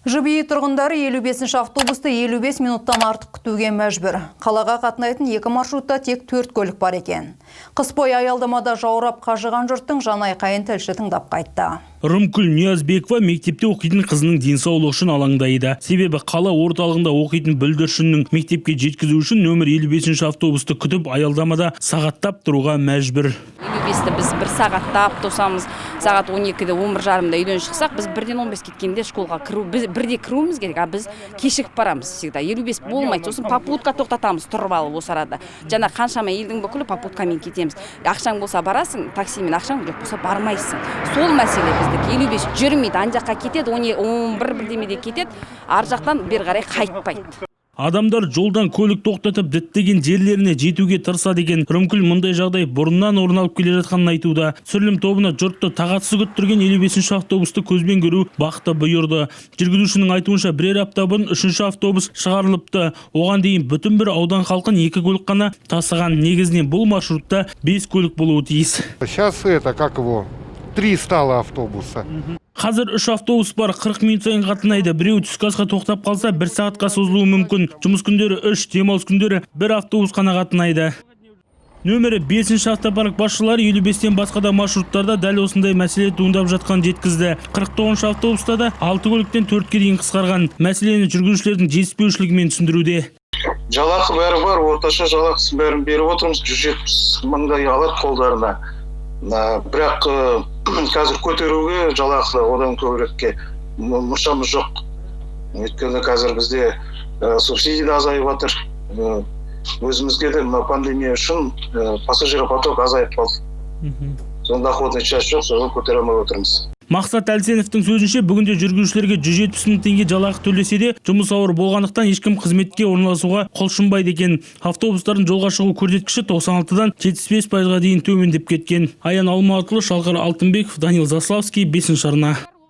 ЖБИ тұрғындары 55-ші автобусты 55 минуттан артық күтуге мәжбүр. Қалаға қатынайтын 2 маршрутта тек 4 көлік бар екен. Қыс бойы аялдамада жаурап қажыған жұрттың жанайқайын тілші тыңдап қайтты. Рымкүл Ниязбекова мектепте оқитын қызының денсаулығы үшін алаңдайды. Себебі қала орталығында оқитын бүлдіршіннің мектепке жеткізу үшін нөмір 55-ші автобусты күтіп аялдамада сағаттап тұруға мәжбүр. 55-ті біз 1 сағаттап тосамыз, сағат 12-де 11:30-да үйден шықсақ, біз 1-ден 15 кеткенде школға біз 1-де кіруіміз керек, а біз кешігіп барамыз всегда. 55 болмайды, сосын попутка тоқтатамыз тұрып алып осы арада. Жана қаншама елдің бүкілі попуткамен кетеміз. Ақшаң болса барасың, таксимен, ақшаң жоқ болса бармайсың. Сол мәселе біздікі. 55 жүрмейді, ан жаққа кетеді, 11 бірдемеде кетеді, ар жақтан бері қарай қайтпайды. Адамдар жолдан көлік тоқтатып діттеген жерлеріне жетуге тырысады екен. Рымкүл мұндай жағдай бұрыннан орын алып келе жатқанын айтуда. Түсірілім тобына жұртты тағатсыз күттірген 55-ші автобусты көзбен көру бақыты бұйырды. Жүргізушінің айтуынша бірер апта бұрын 3-ші автобус шығарылыпты. Оған дейін бүтін бір аудан халқын 2 көлік қана тасыған. Негізінен бұл маршрутта 5 көлік болуы тиіс. Сейчас как его 3 стало автобуса. Қазір 3 автобус бар, 40 минут сайын қатынайды. Біреу түскі асқа тоқтап қалса 1 сағатқа созылуы мүмкін. Жұмыс күндері 3, демалыс күндері 1 автобус қана қатынайды. Нөмірі 5-ші автопарк басшылары 55-тен басқа да маршруттарда дәл осындай мәселе туындап жатқан жеткізді. 49-ші автобуста да 6 көліктен 4-ке дейін қысқарған. Мәселені жүргізушілердің жетіспеушілігімен түсіндіруде. Жалақы бәрі бар, орташа жалақысын бәрін беріп отырмыз, 170 мыңдай алады қолдарына. Бірақ қазір көтеруге жалақы одан көбірекке мұршамыз жоқ. Өйткені қазір бізде субсидия да азайып жатыр. Өзімізге де пандемия үшін пассажиропоток азайып қалды. Сонда доходный часть жоқ, соны көтере алмай отырмыз. Мақсат Әлсеновтің сөзінше, бүгінде жүргізушілерге 170 мың теңге жалақы төлесе де, жұмыс ауыр болғандықтан ешкім қызметке орналасуға құлшынбайды екен. Автобустардың жолға шығу көрсеткіші 96-дан 75%-ға дейін төмендеп кеткен. Аян Алматылы, Шалқар Алтынбеков, Данил Заславский, 5-ші арна.